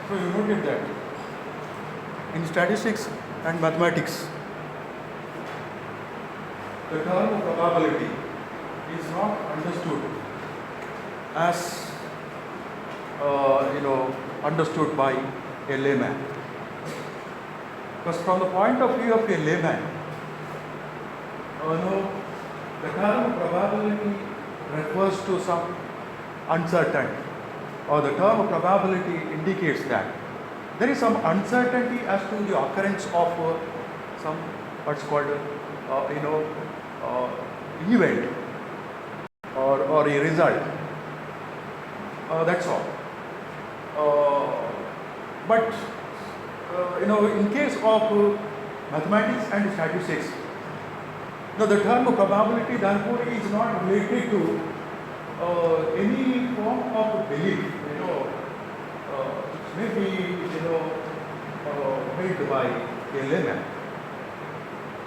So you noted that in statistics and mathematics, the term probability is not understood as understood by a layman. Because from the point of view of a layman, the term probability refers to some uncertainty, or the term probability indicates that there is some uncertainty as to the occurrence of some what's called event or a result. That's all. But in case of mathematics and statistics, the term probability therefore is not related to any form of belief, which may be held by a layman.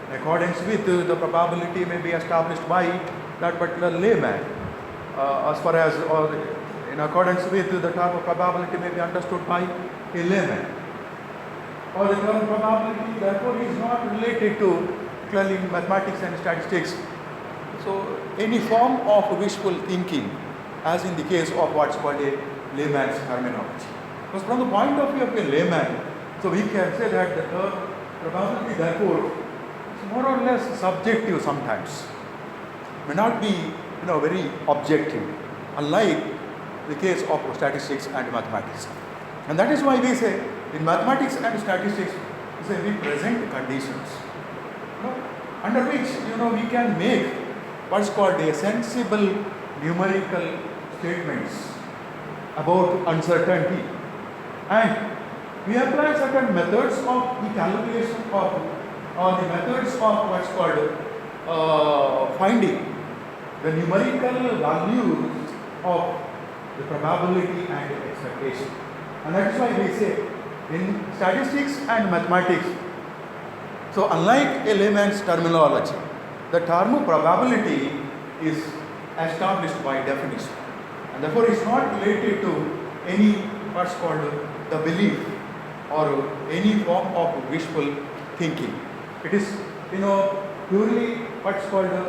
In accordance with the probability may be established by that particular layman, as far as or in accordance with the term of probability may be understood by a layman. Or the term probability therefore is not related to clearly mathematics and statistics. So any form of wishful thinking, as in the case of what's called a layman's terminology. Because from the point of view of a layman, so we can say that the term probability therefore is more or less subjective sometimes, may not be very objective, unlike the case of statistics and mathematics. And that is why we say in mathematics and statistics, we say we present conditions under which we can make what's called a sensible numerical statements about uncertainty, and we apply certain methods of the calculation of or the methods of what's called finding the numerical values of the probability and expectation. And that's why we say in statistics and mathematics, so unlike a layman's terminology, the term probability is established by definition, and therefore is not related to any what's called the belief or any form of wishful thinking. It is purely what's called an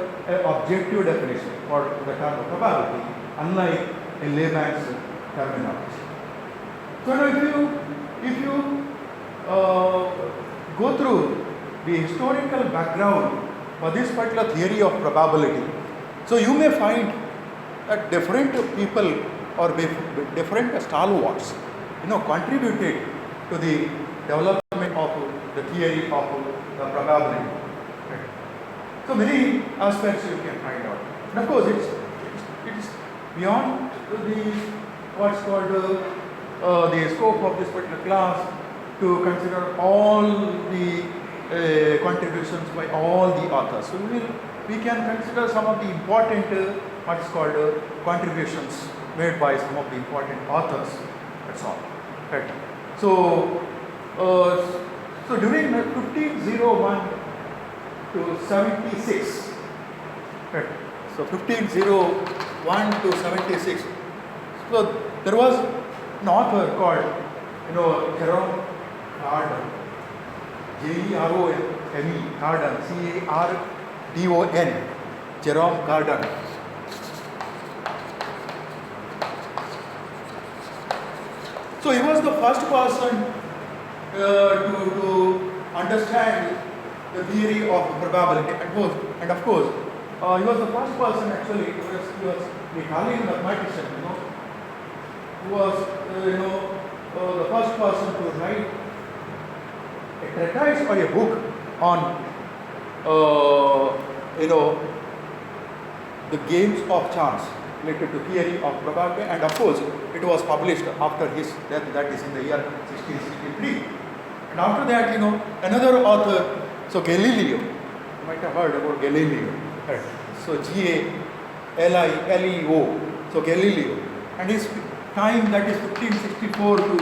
objective definition for the term of probability, unlike a layman's terminology. So now if you go through the historical background for this particular theory of probability, so you may find that different people or different stalwarts contributed to the development of the theory of the probability. Right. So many aspects you can find out. And of course it is beyond the what's called the scope of this particular class to consider all the contributions by all the authors. So we can consider some of the important what's called contributions made by some of the important authors. That's all. Right. So during 1501 to 76, right. So 1501 to 76. So there was an author called Jerome Cardon, Jerome Cardon, Cardon, Jerome Cardon. So he was the first person to understand the theory of probability, and of course, he was the first person actually. He was the Italian mathematician, who was the first person to write a treatise or a book on the games of chance related to theory of probability, and of course it was published after his death, that is in the year 1663. And after that, another author, so Galileo, you might have heard about Galileo, right? So Galileo, so Galileo, and his time, that is 1564 to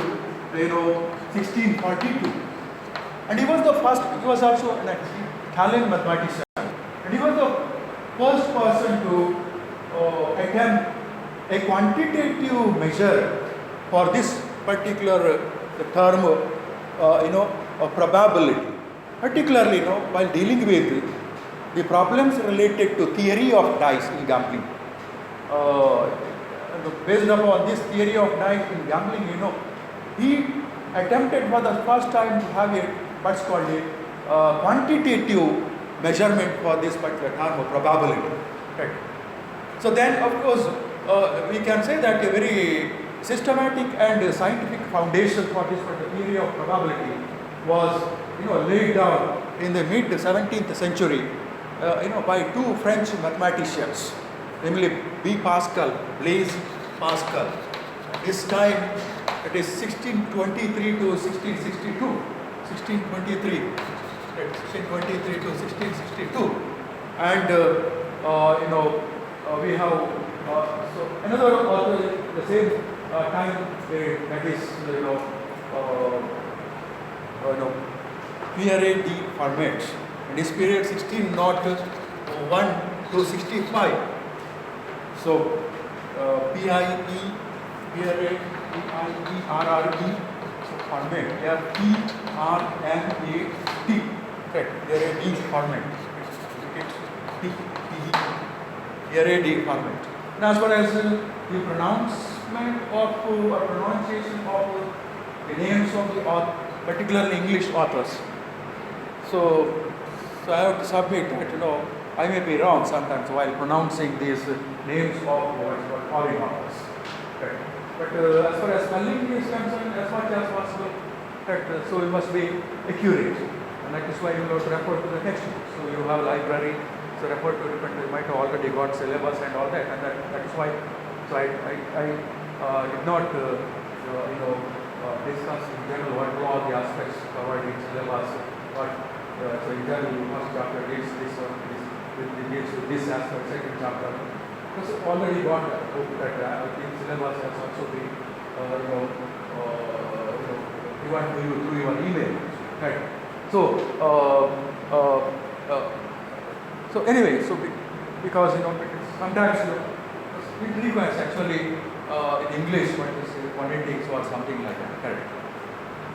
1642, and he was also an Italian mathematician, and he was the first person to attempt a quantitative measure for this particular the term, probability, particularly, while dealing with the problems related to theory of dice in gambling. Based upon this theory of dice in gambling, he attempted for the first time to have what's called a quantitative measurement for this particular term of probability. Right. So then, of course, we can say that a very systematic and scientific foundation for this particular theory of probability was, laid down in the mid 17th century, by two French mathematicians, namely Blaise Pascal. This time it is 1623 to 1662, 1623 to 1662, and we have so another author the same time, that is Pierre de Fermat, in this period 1601 to 65. So Pierre Fermat, F-E-R-M-A-T, right? Pierre de Fermat. Pierre de Fermat. And as far as the pronouncement of or pronunciation of the names of the particularly English authors. So I have to submit that I may be wrong sometimes while pronouncing these names of foreign authors. Right. But as far as spelling is concerned, as much as possible, so we must be accurate, and that is why you have to refer to the textbook. So you have a library, so refer to different. You might have already got syllabus and all that, and that is why. So I did not discuss in general what are all the aspects covered in syllabus, but so in general first chapter deals with this aspect, second chapter. Because already got that book that I think syllabus has also been given to you through your email, right? So anyway, because sometimes it requires actually in English what is phonetics or something like that, correct?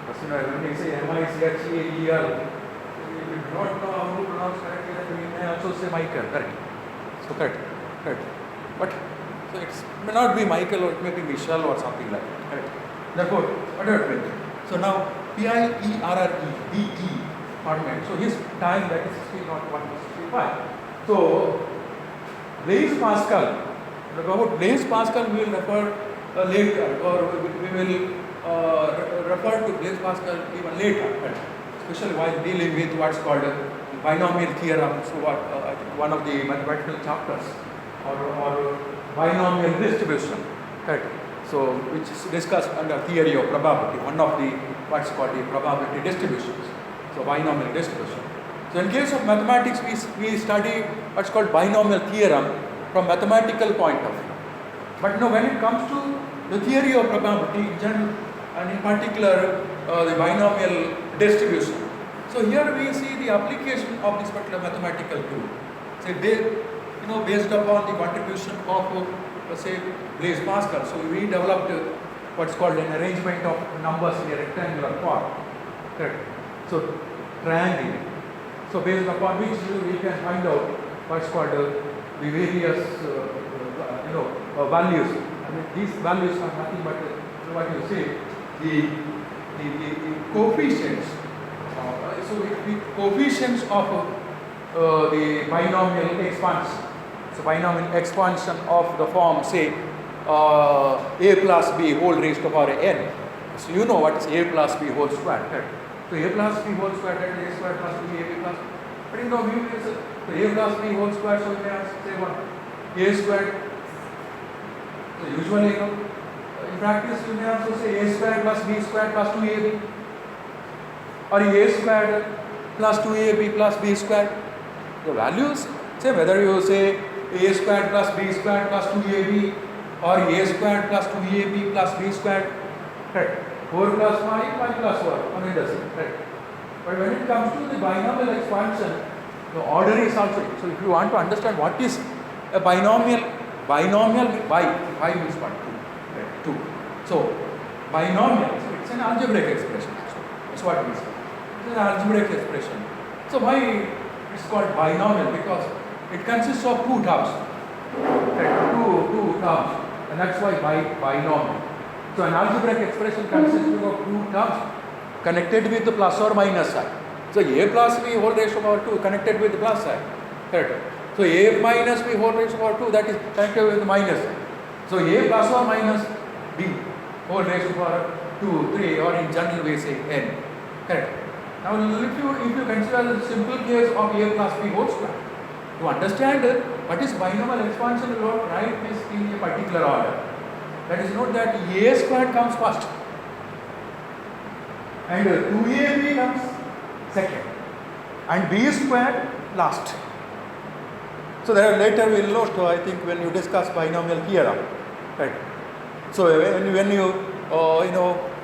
Because when we say M-I-C-H-E-A-E-L, if you do not know how to pronounce correctly, then we may also say Michael, correct? So correct. But so it may not be Michael, or it may be Michelle or something like that, correct? Therefore, whatever it may be. So now P-I-E-R-R-E-D-E Fermat. So his time, that is 1601 to 65. So Blaise Pascal. About Blaise Pascal we will refer later, or we will refer to Blaise Pascal even later, especially while dealing with what's called binomial theorem. So I think one of the mathematical chapters, or binomial distribution, correct? So which is discussed under theory of probability, one of the what's called the probability distributions. So binomial distribution. So in case of mathematics, we study what's called binomial theorem from mathematical point of view. But when it comes to the theory of probability in general, and in particular the binomial distribution. So here we see the application of this particular mathematical tool. Say based upon the contribution of say Blaise Pascal. So we developed what's called an arrangement of numbers in a rectangular form. Correct. So triangle. So based upon which we can find out what's called the various values. I mean, these values are nothing but what you say the coefficients. So the coefficients of the binomial expansion. So binomial expansion of the form, say a plus b whole raised to power n. So you know what is a plus b whole square. Right? So a plus b whole square, that is a square plus b plus. But we will say so a plus b whole square. So we can say what a squared. So usually in practice you may also say a squared plus b squared plus 2ab, or a squared plus 2ab plus b squared. The values, say whether you say a squared plus b squared plus 2ab, or a squared plus 2ab plus b squared, right? 4 plus 5 plus 1, one it does it, right? But when it comes to the binomial expansion, the order is also. So if you want to understand what is a binomial by means what? 2. Right? 2. So binomial, so it's an algebraic expression actually. That's what we say. It's an algebraic expression. So why it's called binomial? Because it consists of two terms. Okay, two terms, and that's why binomial. So an algebraic expression consists of two terms connected with the plus or minus sign. So a plus b whole raised to power 2 connected with the plus sign. Correct. So a minus b whole raised to power 2 that is connected with the minus sign. So a plus or minus b whole raised to power 2, 3, or in general we say n. Correct. Now if you consider the simple case of a plus b whole square, to understand what is binomial expansion, we will write this in a particular order. That is, note that a squared comes first and 2ab comes second and b squared last. So there later we will note, I think, when you discuss binomial theorem, right? So when you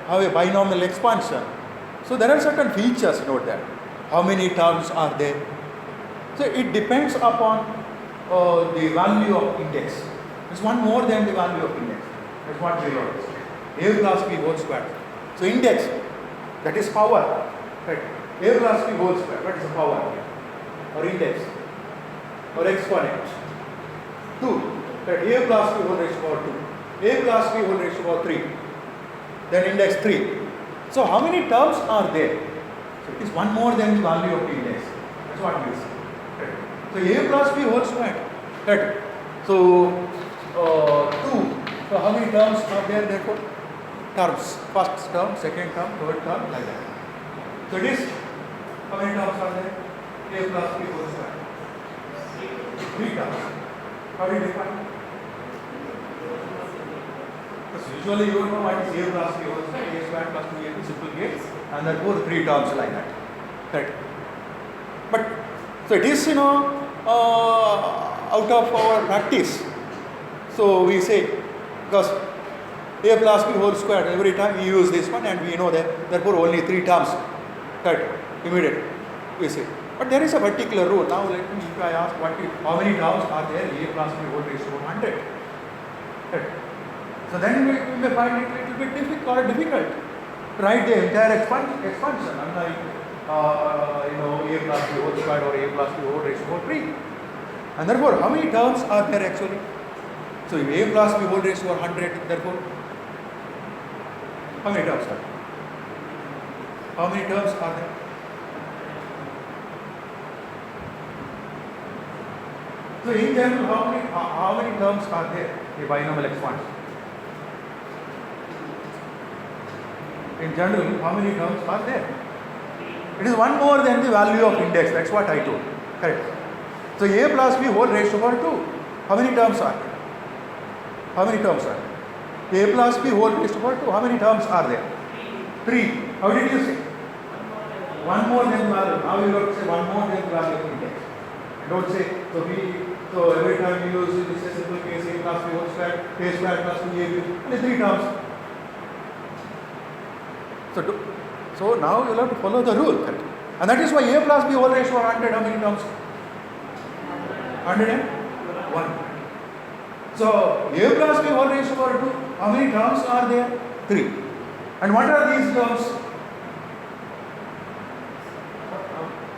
have a binomial expansion, so there are certain features. Note that how many terms are there. So it depends upon the value of index. It's one more than the value of index. That's what we notice. A plus b whole square. So index, that is power, right? A plus b whole square, what is the power? Or index? Or exponent? 2. Right? A plus b whole raised to power 2. A plus b whole raised to power 3. Then index 3. So how many terms are there? So it is one more than the value of the index. That's what we say. Right? So a plus b whole square. Right? So 2. So how many terms are there therefore? Terms. First term, second term, third term, like that. So it is, how many terms are there? A plus b whole square. 3 terms. How do you define? Because usually you know what is a plus b whole square, a square plus 2ab, simple case, and therefore 3 terms like that. Right? But so it is, out of our practice. So we say, because a plus b whole square, every time we use this one and we know that therefore only 3 terms, right? Immediately we say. But there is a particular rule. Now let me, if I ask how many terms are there, a plus b whole raised to 100. Right? So then we may find it a little bit difficult to write the entire expansion, unlike a plus b whole square or a plus b whole raised to 3. And therefore, how many terms are there actually? So if a plus b whole raised to 100, therefore, how many terms are there? How many terms are there? So in general, how many terms are there in binomial expansion? In general, how many terms are there? It is one more than the value of index. That's what I told. Correct. So a plus b whole raised to power 2. How many terms are there? How many terms are there? A plus b whole raised to power 2. How many terms are there? 3. How did you say? One more than value. Now you have to say one more than the value of index. Don't say, so every time you use this simple case, a plus b whole square, a square plus 2ab, only 3 terms. So now you will have to follow the rule, correct? And that is why a plus b whole raised to 100, how many terms? 101. So a plus b whole raised to power 2, how many terms are there? 3. And what are these terms?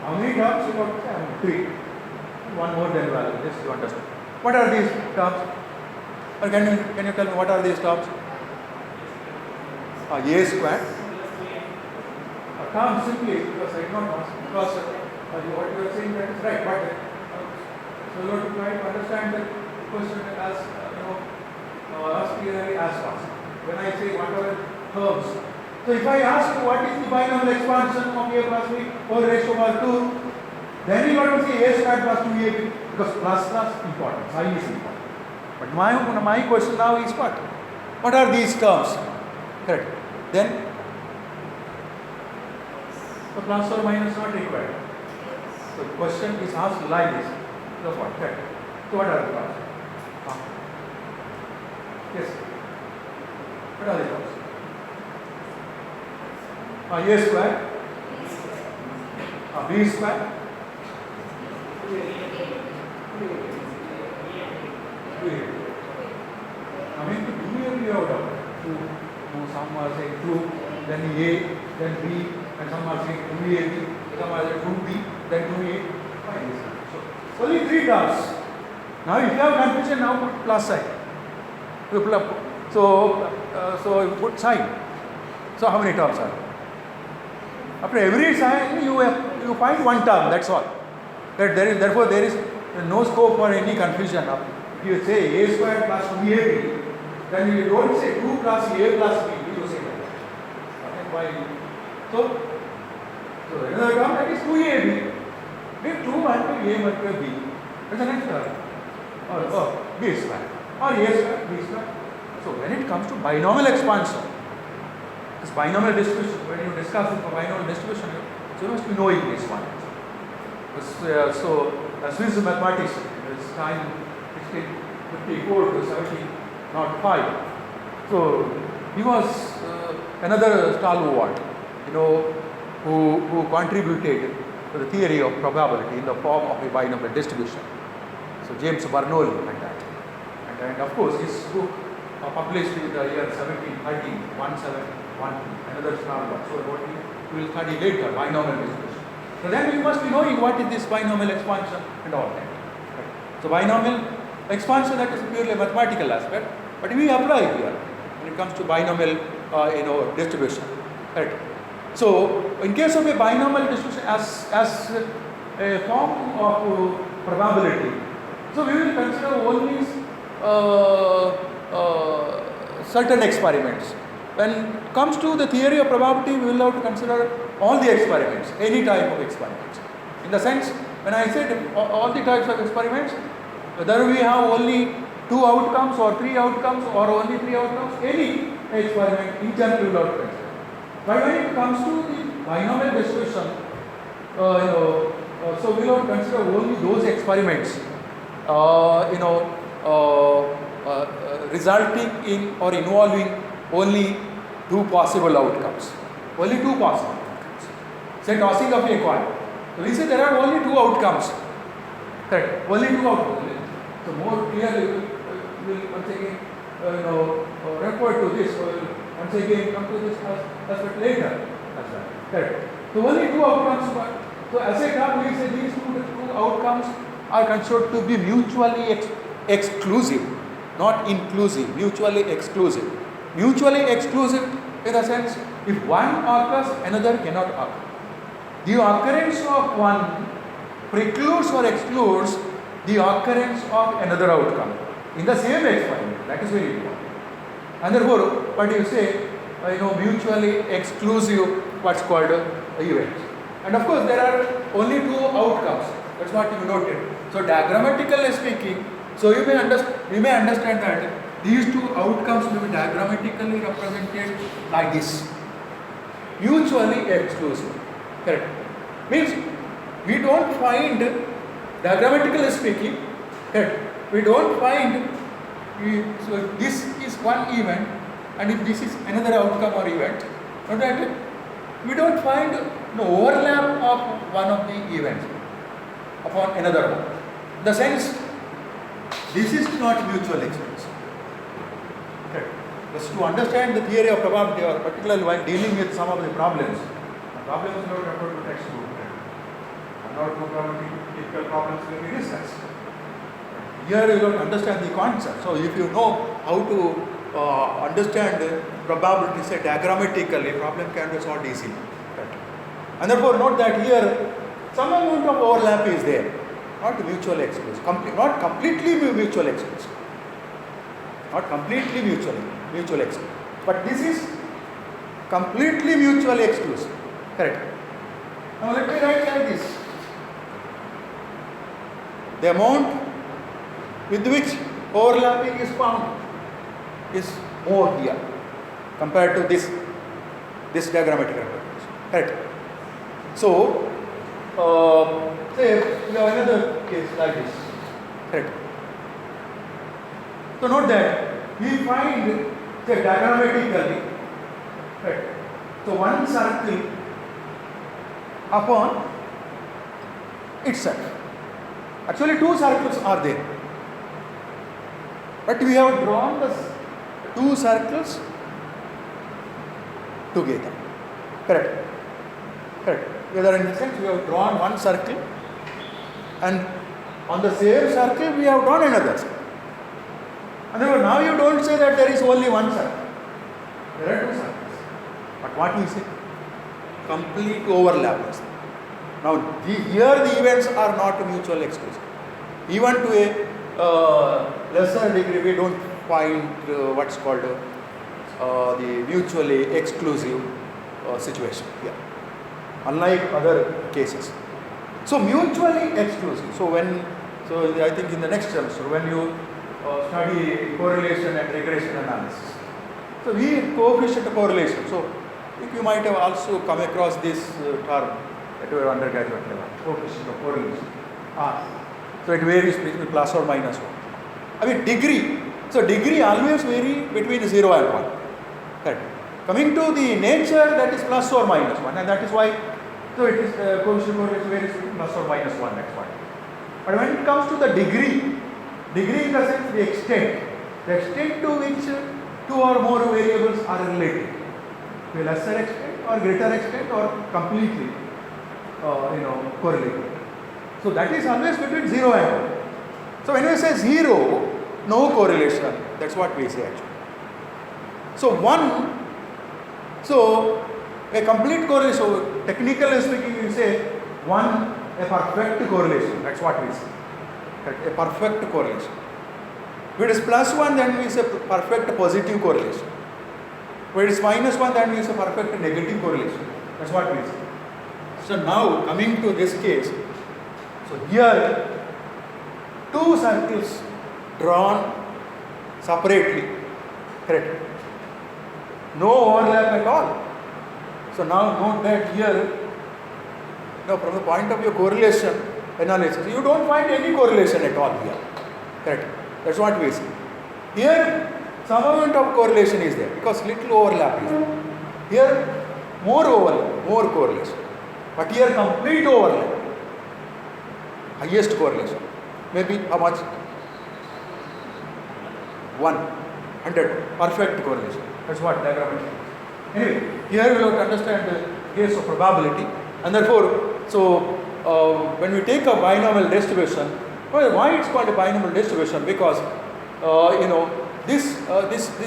How many terms you got to say? 3. One more than value, just to understand. What are these terms? Or can you tell me what are these terms? A square. Term simply, because I don't know, because what you are saying that is right, but so you have to try to understand the question as as clearly as possible. When I say what are terms, so if I ask you what is the binomial expansion of a plus b whole raised to power 2, then you have to say a squared plus 2ab, because plus important, sign is important. But my question now is what? What are these terms? Correct. Then the plus or minus not required. So the question is asked like this. So what? Correct. So what are the terms? Yes. What are the terms? A square, b square, I mean, to do a out of some are saying 2, then A, then B, and some are saying 2AB, some are saying 2B, then 2A. Fine. So only 3 terms. Now if you have confusion, now put plus sign. So you put sign. So how many terms are there? After every sign you find one term, that's all. Therefore there is no scope for any confusion. If you say A squared plus 2AB, then you don't say 2 plus A plus B, you say that. Okay, why? So another term, that is 2AB. If 2 multiplied A multiplied B, that's the next term. Or B squared. Or A squared, B squared. So when it comes to binomial expansion, this binomial distribution, when you discuss it for binomial distribution, you must be knowing this one. So Swiss mathematician, his time 1654 to 1705. So he was another stalwart, who contributed to the theory of probability in the form of a binomial distribution. So James Bernoulli and that. And of course his book published in the year 1713, 1712, another stalwart. So what we will study later, binomial distribution. So then you must be knowing what is this binomial expansion and all that. So binomial expansion, that is purely a mathematical aspect, but we apply here when it comes to binomial distribution. Right. So in case of a binomial distribution as a form of probability, so we will consider only certain experiments. When it comes to the theory of probability, we will have to consider all the experiments, any type of experiments. In the sense, when I said all the types of experiments, whether we have only 2 outcomes or 3 outcomes or only 3 outcomes, any experiment in general we will have to consider. But when it comes to the binomial distribution, so we will have to consider only those experiments, resulting in or involving only 2 possible outcomes. Only 2 possible outcomes. Say tossing of a coin. So we say there are only 2 outcomes. Correct. Only 2 outcomes. So more clearly we will once again refer to this. Once again come to this aspect later. That's right. Correct. So only 2 outcomes. So as a term we say these two outcomes are considered to be mutually exclusive, not inclusive. Mutually exclusive. Mutually exclusive in the sense, if one occurs, another cannot occur. The occurrence of one precludes or excludes the occurrence of another outcome in the same experiment. That is very important. And therefore, what you say, mutually exclusive, what's called event. And of course, there are only 2 outcomes. That's what you noted. So diagrammatically speaking, so we may understand that these 2 outcomes may be diagrammatically represented like this. Mutually exclusive. Correct. Means we don't find, diagrammatically speaking, correct, we don't find, so this is one event and if this is another outcome or event, not that we don't find the overlap of one of the events upon another one. In the sense, this is not mutually exclusive. Okay. Just to understand the theory of probability, or particularly while dealing with some of the problems are not referred to textbook. And not to probability, typical problems will be discussed. Here you don't understand the concept. So if you know how to understand probability, say diagrammatically, problem can be solved easily. Right. And therefore note that here some amount of overlap is there. Not mutually exclusive, not completely mutually exclusive. Not completely mutually exclusive. But this is completely mutually exclusive. Correct. Now let me write like this. The amount with which overlapping is found is more here compared to this diagrammatic representation. Correct. So, say we have another case like this. Correct. So note that we find, say, diagrammatically, right. So one circle upon itself. Actually 2 circles are there. But we have drawn the 2 circles together. Correct. Correct. Whether in the sense we have drawn one circle and on the same circle we have drawn another circle. And therefore now you don't say that there is only one circle. There are two circles. But what we say? Complete overlap. Now here the events are not mutually exclusive. Even to a lesser degree we don't find what's called the mutually exclusive situation here. Unlike other cases. So mutually exclusive. So I think in the next semester when you study correlation and regression analysis. So we coefficient correlation. So I think you might have also come across this term at your undergraduate level. Coefficient of correlation. So it varies between plus or minus 1. I mean degree. So degree always vary between 0 and 1. Correct. Coming to the nature, that is plus or minus 1, and that is why, so it is coefficient correlation varies between plus or minus 1, that's why. But when it comes to the degree in the sense the extent to which two or more variables are related, to a lesser extent or greater extent or completely correlated. So that is always between 0 and 1. So when we say 0, no correlation, that's what we say actually. So 1, so a complete correlation, so technically speaking we say 1, a perfect correlation, that's what we say. A perfect correlation. If it is plus 1, then we say perfect positive correlation. If it is minus 1, then we say perfect negative correlation. That's what we say. So now coming to this case, so here two circles drawn separately, correct? No overlap at all. So now note that here, from the point of view of correlation analysis, you don't find any correlation at all here, correct? That's what we see. Here, some amount of correlation is there because little overlap is there. Here, more overlap, more correlation. But here, complete overlap, highest correlation. Maybe how much? 100, perfect correlation. That's what diagram is. Anyway, here we have to understand the case of probability, and therefore, so when we take a binomial distribution, why it's called a binomial distribution? Because this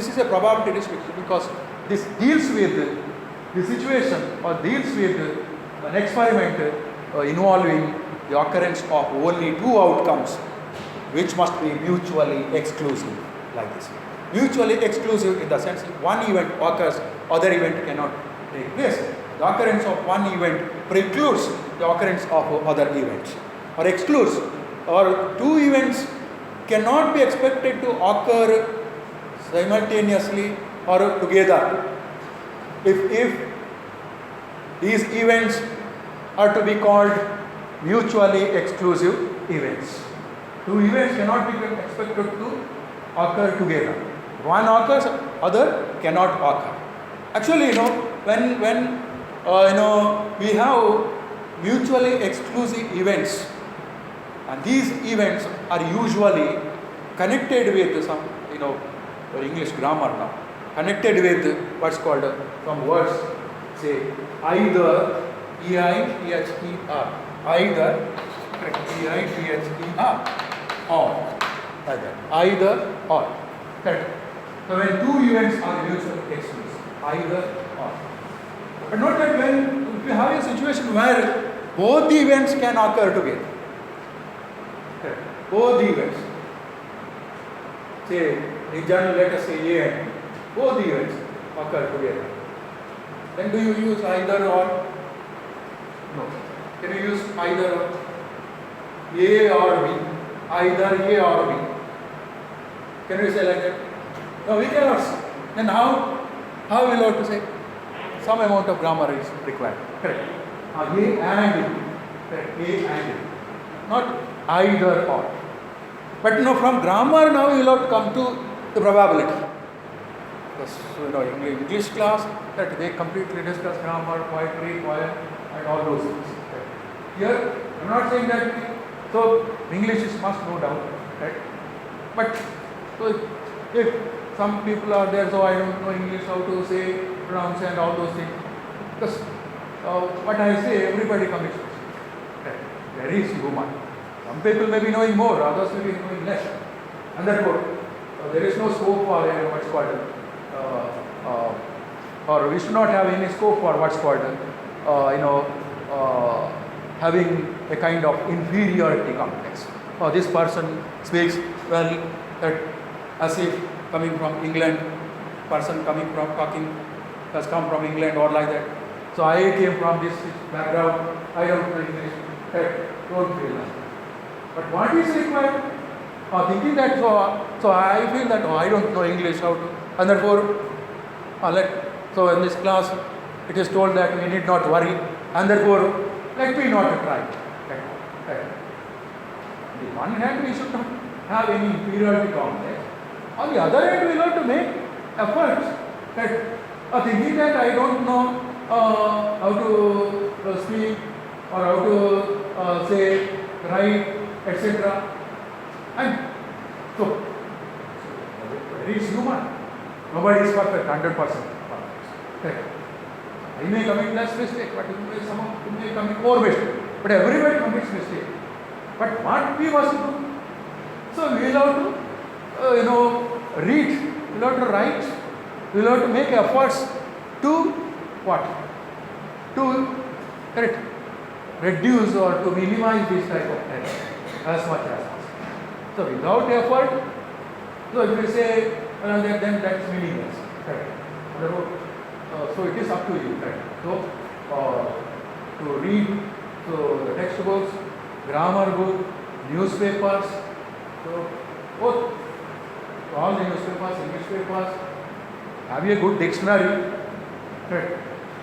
is a probability distribution because this deals with the situation or deals with an experiment involving the occurrence of only two outcomes, which must be mutually exclusive, like this. Mutually exclusive in the sense one event occurs, other event cannot take place. The occurrence of one event precludes the occurrence of other events, or excludes, or two events cannot be expected to occur simultaneously or together. If these events are to be called mutually exclusive events. Two events cannot be expected to occur together. One occurs, other cannot occur. Actually, when we have mutually exclusive events, and these events are usually connected with some, for English grammar now, connected with what's called some words, say either, E-I-T-H-E-R, either, E-I-T-H-E-R, or, like that, either or, correct. So when two events are mutually exclusive, either or. But note that when we have a situation where both the events can occur together, correct. Both the events, say region, let us say A and B, both the events occur together. Then do you use either or? No. Can you use either or? A or B? Either A or B? Can we say like that? No, we cannot say. Then how will we have to say? Some amount of grammar is required. Correct. A and B. Correct. A and B. Not either or. But from grammar now you will have to come to the probability. Because English class, that they completely discuss grammar, poetry, poem, and all those things. Right. Here, I am not saying that. So English is must, no doubt, right? But so if some people are there, so I don't know English, how to say, pronounce, and all those things. Because what I say, everybody commits mistake. Right. There is human. Some people may be knowing more, others may be knowing less. And therefore, there is no scope for what's called, or we should not have any scope for what's called, having a kind of inferiority complex. This person speaks well, that as if coming from England, person coming from talking has come from England or like that. So I came from this background, I don't know English, don't feel that. But what is required? Thinking that, so I feel that I don't know English, how to, and therefore, so in this class, it is told that we need not worry, and therefore, let me not try. On the one hand, we should not have any inferiority complex. On the other hand, we have to make efforts. Thinking that I don't know how to speak or how to say, write, etc. And so, it is human. Nobody is perfect, 100% perfect. I may commit less mistake, but you may commit more mistake. But everybody commits mistake. But what we must do? So we will have to, read, we will have to write, we will have to make efforts to what? To reduce or to minimize this type of error as much as possible. So without effort, so if we say then that's meaningless. So it is up to you. So to read the textbooks, grammar book, newspapers, so both all the newspapers, English papers, have a good dictionary.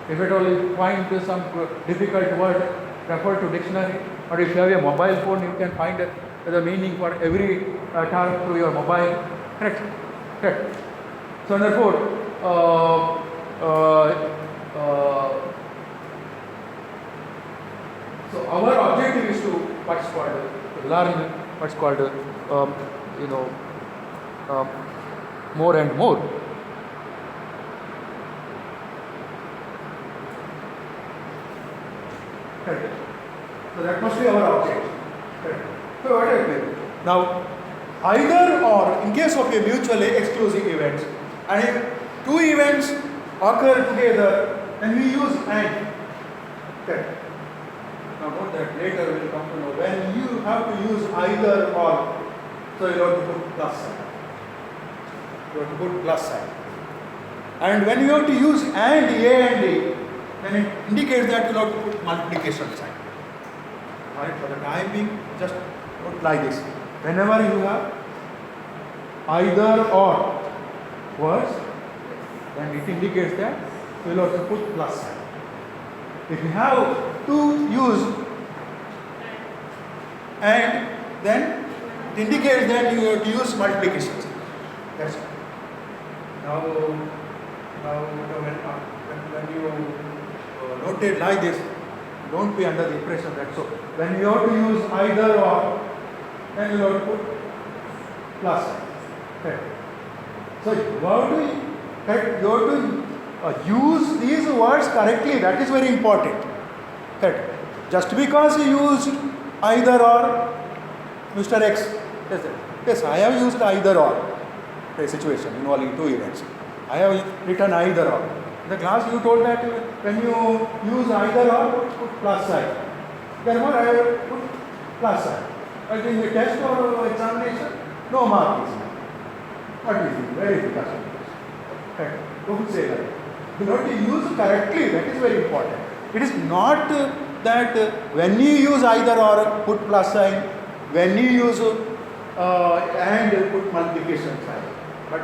If at all you find some difficult word, refer to dictionary. Or if you have a mobile phone, you can find the meaning for every term through your mobile. Correct. So therefore, so our objective is to what's called learn what's called more and more. So that must be our objective. So what I mean? Now, either or, in case of a mutually exclusive event, and if two events occur together, then we use and. Okay. Now note that later we will come to know when you have to use either or, so you have to put plus sign. You have to put plus sign. And when you have to use and A, then it indicates that you have to put multiplication sign. Alright, for the time being, just put like this. Whenever you have either or words, then it indicates that you will have to put plus sign. If you have to use and, then it indicates that you have to use multiplication sign. That's all. Now when you note it like this, don't be under the impression that so when you have to use either or, then you have to put plus. Okay. So you have to use these words correctly. That is very important. Okay. Just because you used either or, Mr. X, yes, I have used either or. A situation involving two events. I have written either or. In the class you told that when you use either or, put plus sign. Therefore I have put plus sign. But in the test or examination, no mark is made. What is it? Very difficult. Okay. Don't say that. You have to use correctly, that is very important. It is not that when you use either or, put plus sign, when you use and put multiplication sign. But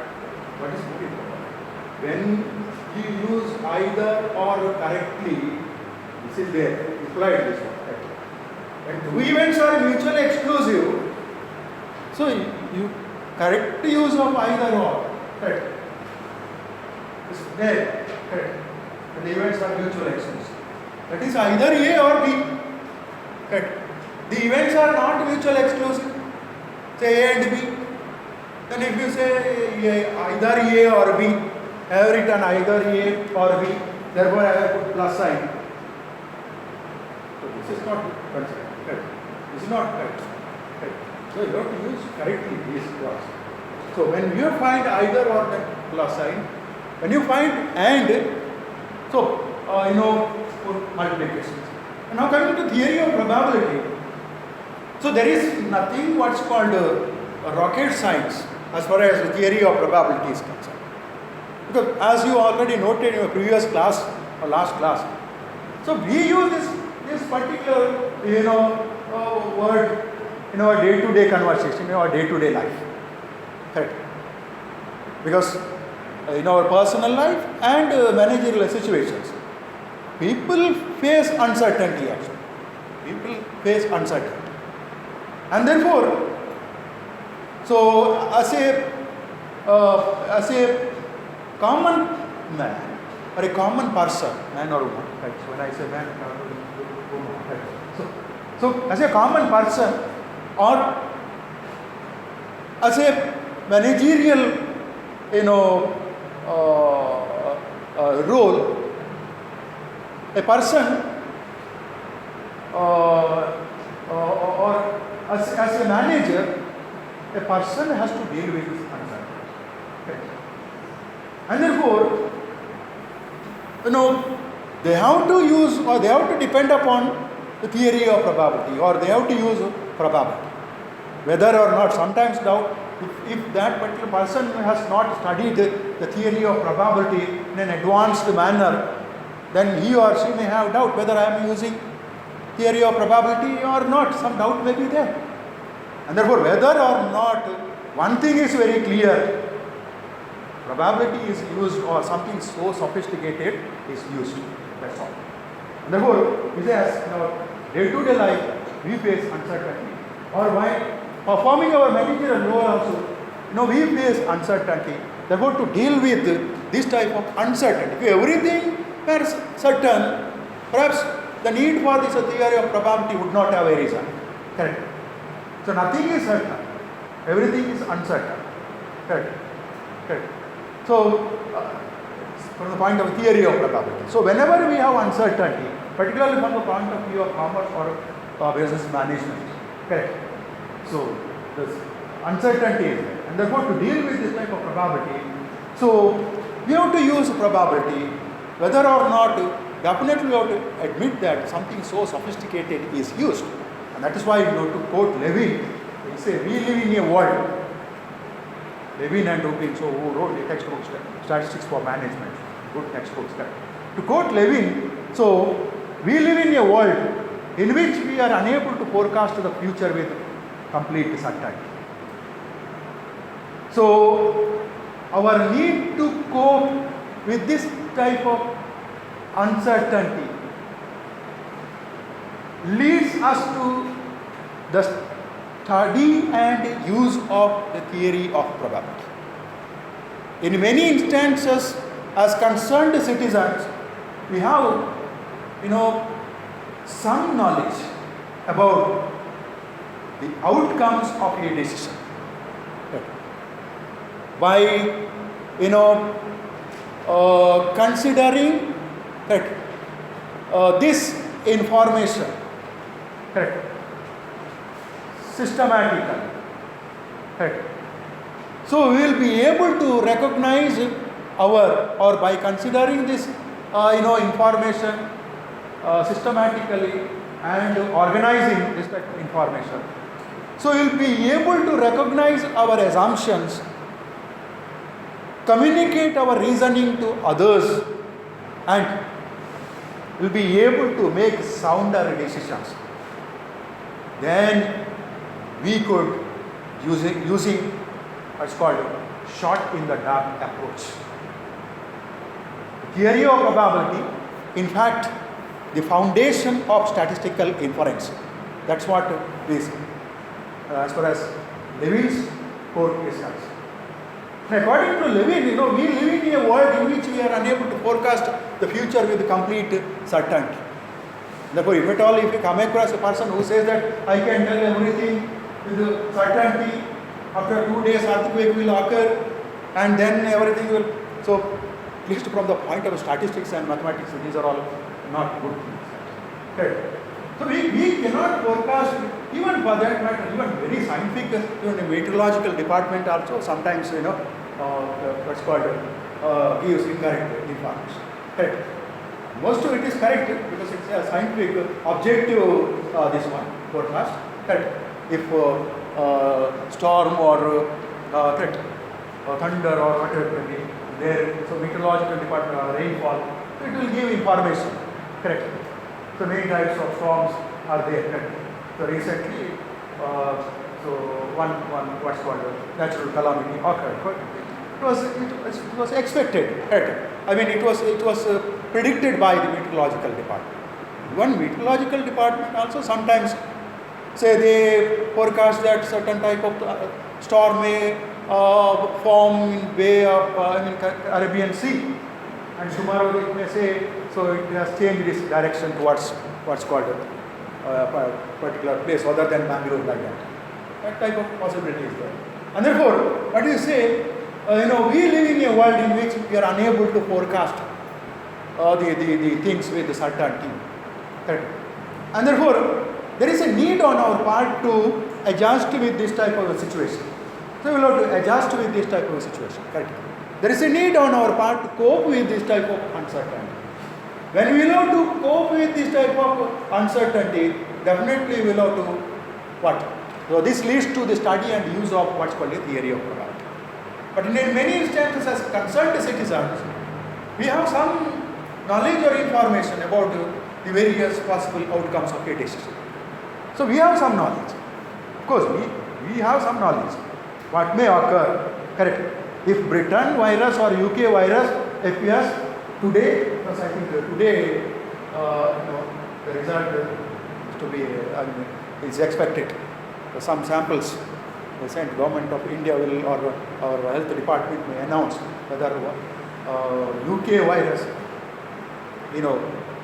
what is more important? When you use either or correctly, this is there, implied this one. When two events are mutually exclusive, so you correct use of either or. Right. This is there. Right. The events are mutually exclusive. That is either A or B. Right. The events are not mutually exclusive. Say A and B. Then if you say either A or B, I have written either A or B, therefore I have put plus sign. So this is not considered correct. This is not correct. So you have to use correctly these clause. So when you find either or the plus sign, when you find and, so put multiplication. And now coming to theory of probability. So there is nothing what's called rocket science as far as the theory of probability is concerned. Because as you already noted in your previous class or last class, so we use this particular word in our day-to-day conversation, in our day-to-day life. Correct? Because in our personal life and managerial situations, people face uncertainty actually. People face uncertainty. And therefore, so as a common man or a common person, man or woman, right? So when I say man or woman, right? So as a common person or as a managerial, role, a person or as a manager, a person has to deal with this uncertainty. Okay. And therefore, they have to use or they have to depend upon the theory of probability, or they have to use probability. Whether or not, sometimes doubt, if that particular person has not studied the theory of probability in an advanced manner, then he or she may have doubt whether I am using theory of probability or not. Some doubt may be there. And therefore, whether or not, one thing is very clear, probability is used or something so sophisticated is used. That's all. And therefore, he says, in our day-to-day life, we face uncertainty. Or while performing our managerial role also, we face uncertainty. Therefore, to deal with this type of uncertainty, if everything were certain, perhaps the need for this theory of probability would not have arisen. Correct? So nothing is certain. Everything is uncertain. Correct? Correct. So, from the point of theory of probability. So whenever we have uncertainty, particularly from the point of view of commerce or business management, correct? So this uncertainty is there. And therefore, to deal with this type of probability, so we have to use probability, whether or not, definitely we have to admit that something so sophisticated is used. And that is why, to quote Levin, he say, we live in a world. Levin and Rubin, so who wrote the textbook, Statistics for Management, good textbooks. To quote Levin, so we live in a world in which we are unable to forecast the future with complete certainty. So our need to cope with this type of uncertainty leads us to the study and use of the theory of probability. In many instances, as concerned citizens, we have, some knowledge about the outcomes of a decision. By, considering this information, correct, systematically, correct. So we will be able to recognize or by considering this, information systematically and organizing this type of information. So we will be able to recognize our assumptions, communicate our reasoning to others, and will be able to make sounder decisions. Then we could using what's called shot in the dark approach. Theory of probability, in fact, the foundation of statistical inference. That's what is, as far as Levin's quote is concerned. According to Levin, we live in a world in which we are unable to forecast the future with complete certainty. Therefore, if at all, if you come across a person who says that I can tell everything with certainty, after 2 days earthquake will occur and then everything will, so at least from the point of statistics and mathematics, these are all not good things. Right. So we cannot forecast, even for that matter, even very scientific, even the meteorological department also sometimes, what's called, gives incorrect information. Correct. Most of it is correct because it's a scientific objective, this one, forecast. Correct. If storm or correct, thunder or whatever it may be there, so meteorological department or rainfall, it will give information. Correct. So many types of storms are there. Correct. So recently, so one what's called a natural calamity occurred. It was expected. Correct. I mean, it was predicted by the meteorological department. One meteorological department also sometimes say they forecast that certain type of storm may form in Bay of Arabian Sea, and tomorrow it may say so it has changed its direction towards what's called a particular place other than Bangalore, like that. That type of possibility is there. And therefore, what do you say? We live in a world in which we are unable to forecast the things with certainty. Correct. And therefore, there is a need on our part to adjust with this type of a situation. So we will have to adjust with this type of a situation. Correct. There is a need on our part to cope with this type of uncertainty. When we will have to cope with this type of uncertainty, definitely we will have to what? So this leads to the study and use of what's called a theory of probability. But in many instances, as concerned citizens, we have some knowledge or information about the various possible outcomes of a decision. So we have some knowledge. Of course, we have some knowledge. What may occur, correct? If Britain virus or UK virus appears today, because I think today, the result is to be, is expected. Some samples, the sent government of India will or our health department may announce whether UK virus,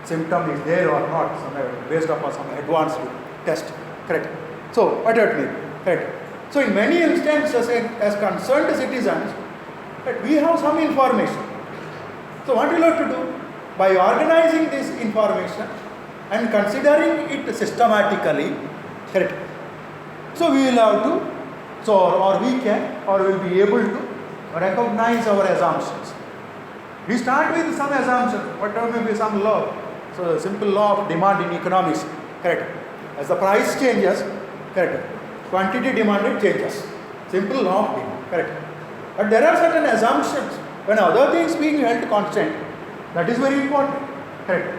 symptom is there or not, based upon some advanced test. Correct. So what does it mean? Correct. So in many instances, as concerned citizens, that we have some information. So what we will have to do? By organizing this information and considering it systematically, correct. So we will have to, or we can, or will be able to recognize our assumptions. We start with some assumptions, whatever may be some law. So the simple law of demand in economics, correct. As the price changes, correct. Quantity demanded changes. Simple law of demand, correct. But there are certain assumptions when other things being held constant. That is very important, correct.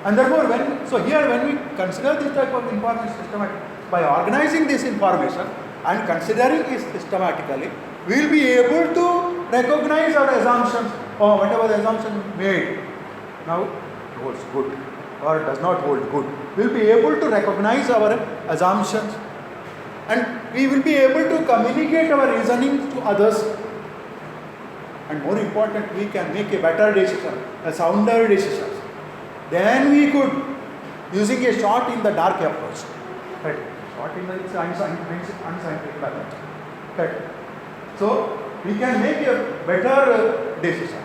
And therefore, when we consider this type of information systematically, by organizing this information and considering it systematically, we will be able to recognize our assumptions or whatever the assumption made now holds good or does not hold good. We will be able to recognize our assumptions and we will be able to communicate our reasoning to others. And more important, we can make a better decision, a sounder decision. Then we could, using a shot in the dark approach. Right. Shot in the unscientific method. Right. So we can make a better decision.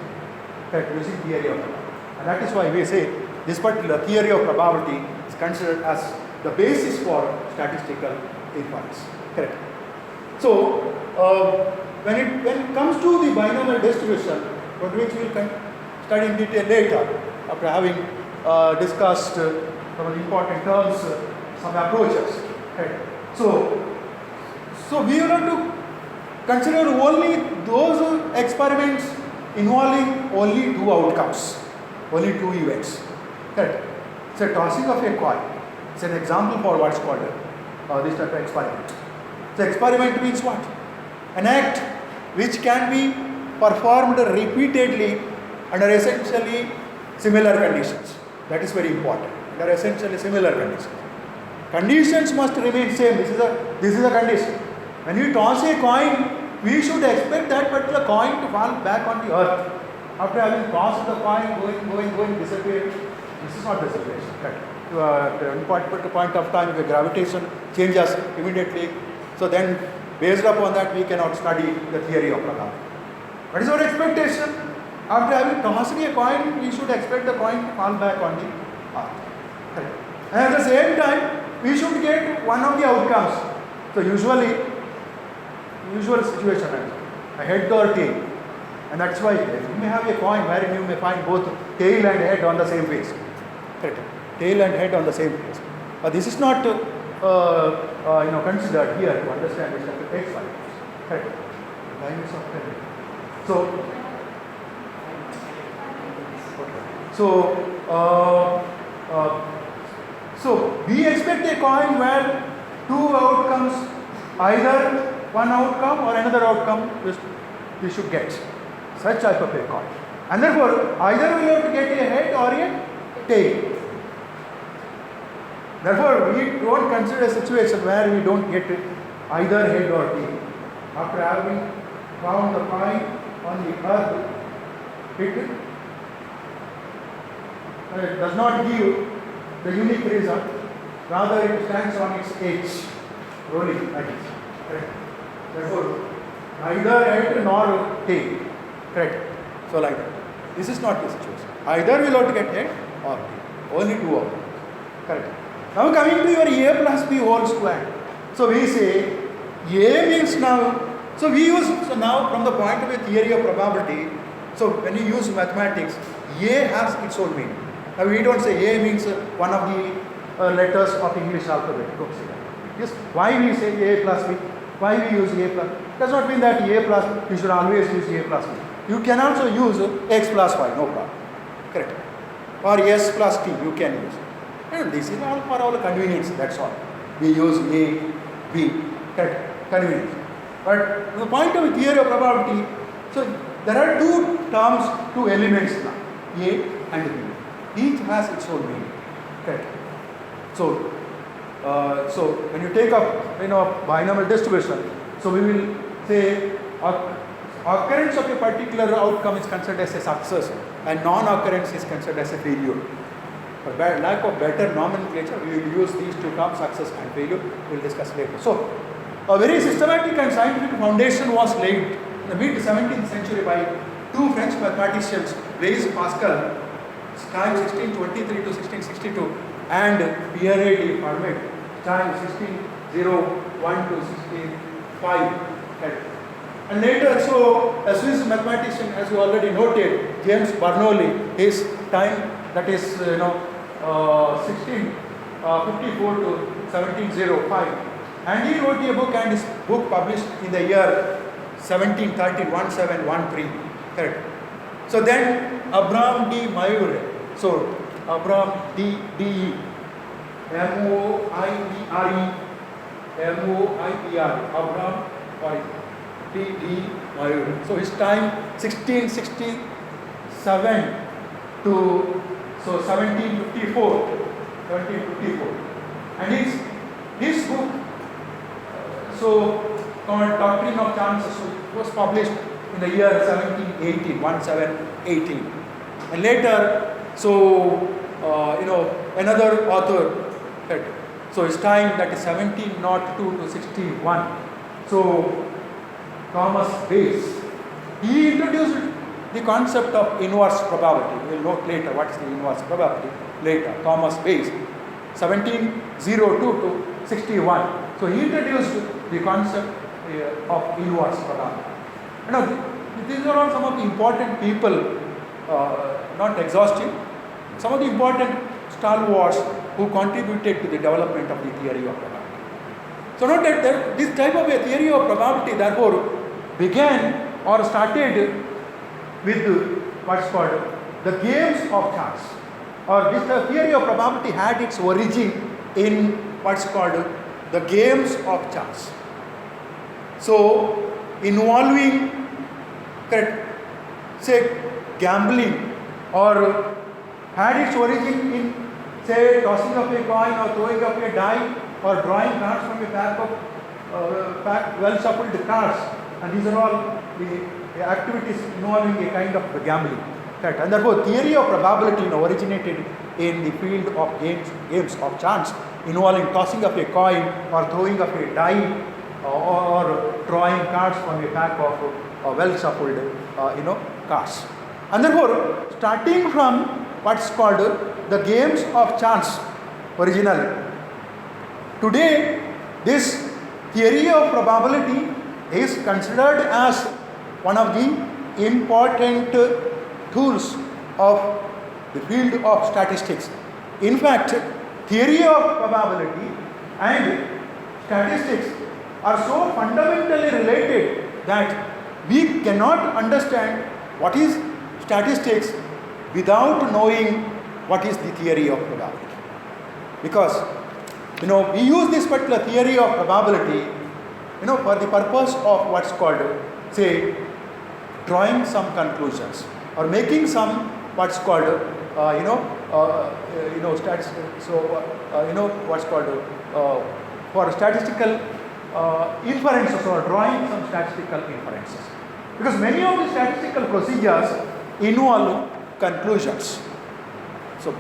Right. Using theory of probability. And that is why we say this particular theory of probability is considered as the basis for statistical inference. Correct. So when it comes to the binomial distribution, for which we will study in detail later, after having discussed some important terms, some approaches. Right. So we will have to consider only those experiments involving only two outcomes, only two events. Right. It's a tossing of a coin. It's an example for what's called this type of experiment. So experiment means what? An act which can be performed repeatedly under essentially similar conditions. That is very important. Under essentially similar conditions. Conditions must remain same. This is a condition. When we toss a coin, we should expect that particular coin to fall back on the earth. After having tossed the coin, going, disappearing. This is not the situation. Right. At a point of time, the gravitation changes immediately. So then, based upon that, we cannot study the theory of probability. What is our expectation? After having tossed a coin, we should expect the coin to fall back on the earth. Correct. And at the same time, we should get one of the outcomes. So usual situation, a head or tail. And that's why you may have a coin wherein you may find both tail and head on the same face. Correct. Tail and head on the same face. This is not considered here to understand this X value. Correct. Line is of current. So we expect a coin where two outcomes, either one outcome or another outcome we should get. Such type of a coin. And therefore, either we have to get a head or a tail. Therefore, we don't consider a situation where we don't get either head or tail. After having found the coin on the earth, it does not give the unique result, rather it stands on its edge, rolling like this. Correct. Therefore, neither head nor tail. Correct. So like that. This is not the situation. Either we will get head or tail. Only two of them. Correct. Now coming to your a plus b whole square. So we say a means now. So we use now from the point of a theory of probability. So when you use mathematics, a has its own meaning. Now we don't say a means one of the letters of English alphabet. Don't say that. Yes. Why we say a plus b? Why we use a plus? Does not mean that a plus, you should always use a plus b. You can also use x plus y, no problem. Correct. Or s plus t, you can use. And this is all for our convenience, that's all. We use a, b, correct, convenience. But from the point of theory of probability, so there are two terms, two elements now, a and b. Each has its own meaning. Correct. So when you take up binomial distribution, so we will say occurrence of a particular outcome is considered as a success and non-occurrence is considered as a failure. For lack of better nomenclature, we will use these two terms, success and failure. We will discuss later. So a very systematic and scientific foundation was laid in the mid-17th century by two French mathematicians, Blaise Pascal, time 1623 to 1662, and Pierre de Fermat, time 1601 to 1605. And later, so a Swiss mathematician, as you already noted, James Bernoulli, his time, that is 1654 to 1705. And he wrote a book, and his book published in the year 1713, 1713. Correct. So then Abraham de Moivre, so Abraham D E Moivre, Abraham D Moivre. So his time 1667 to 1754, and his book called Doctrine of Chances was published in the year 1718. And later, another author, so his time, that is 1702 to 61. So Thomas Bayes, he introduced the concept of inverse probability. We will note later what is the inverse probability later. Thomas Bayes, 1702 to 61. So he introduced the concept of inverse probability. These are all some of the important people, not exhaustive, some of the important stalwarts who contributed to the development of the theory of probability. So note that this type of a theory of probability therefore began or started with what's called the games of chance, or this theory of probability had its origin in what's called the games of chance. So involving, say, gambling, or had its origin in, say, tossing up a coin or throwing up a die or drawing cards from a pack of well shuffled cards, and these are all the activities involving a kind of gambling. Correct. And therefore, theory of probability originated in the field of games of chance, involving tossing up a coin or throwing up a die or drawing cards from a pack of well shuffled cards. And therefore, starting from what's called the games of chance originally, today this theory of probability is considered as one of the important tools of the field of statistics. In fact, theory of probability and statistics are so fundamentally related that we cannot understand what is statistics without knowing what is the theory of probability. Because we use this particular theory of probability for the purpose of what's called, say, drawing some conclusions or making some what's called what's called for statistical inferences or drawing some statistical inferences. Because many of the statistical procedures involve conclusions. So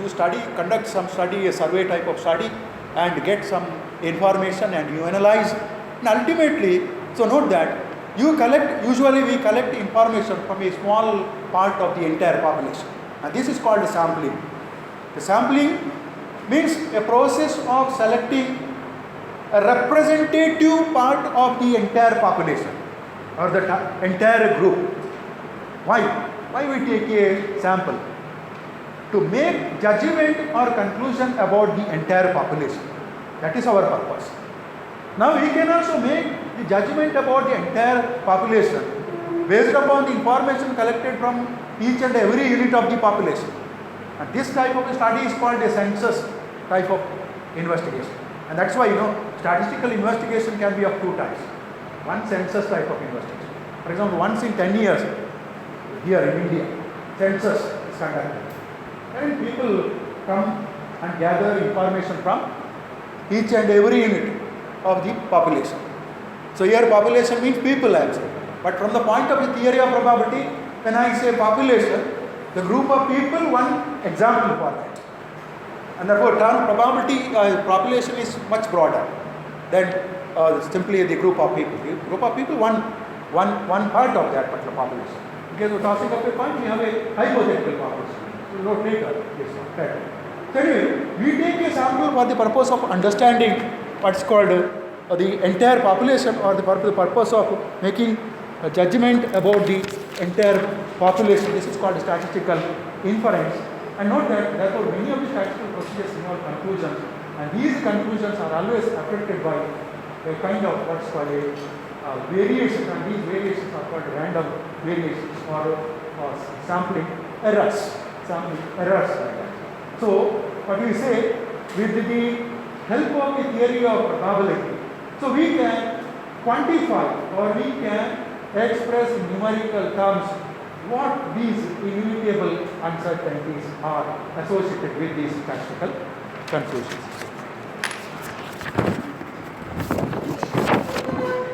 you conduct some study, a survey type of study, and get some information and you analyze. And ultimately, so note that usually we collect information from a small part of the entire population. And this is called sampling. The sampling means a process of selecting a representative part of the entire population or the entire group. Why? Why we take a sample? To make judgment or conclusion about the entire population. That is our purpose. Now we can also make the judgment about the entire population based upon the information collected from each and every unit of the population. And this type of study is called a census type of investigation. And that's why statistical investigation can be of two types. One, census type of investigation. For example, once in 10 years, here in India, census is conducted. And people come and gather information from each and every unit of the population. So here population means people actually. But from the point of the theory of probability, when I say population, the group of people, one example for that. And therefore term probability population is much broader than simply the group of people. The group of people, one part of that particular population. Because we're tossing up a point, we have a hypothetical population. So we don't take this one. Right. So anyway, we take a sample for the purpose of understanding what's called the entire population or the purpose of making a judgment about the entire population. This is called statistical inference. And note that therefore many of the statistical procedures involve conclusions, and these conclusions are always affected by a kind of what's called a variation, and these variations are called random variations or sampling errors. Sampling errors like that. So what we say, with the help of the theory of probability, so we can quantify or we can express in numerical terms what these inevitable uncertainties are associated with these statistical conclusions.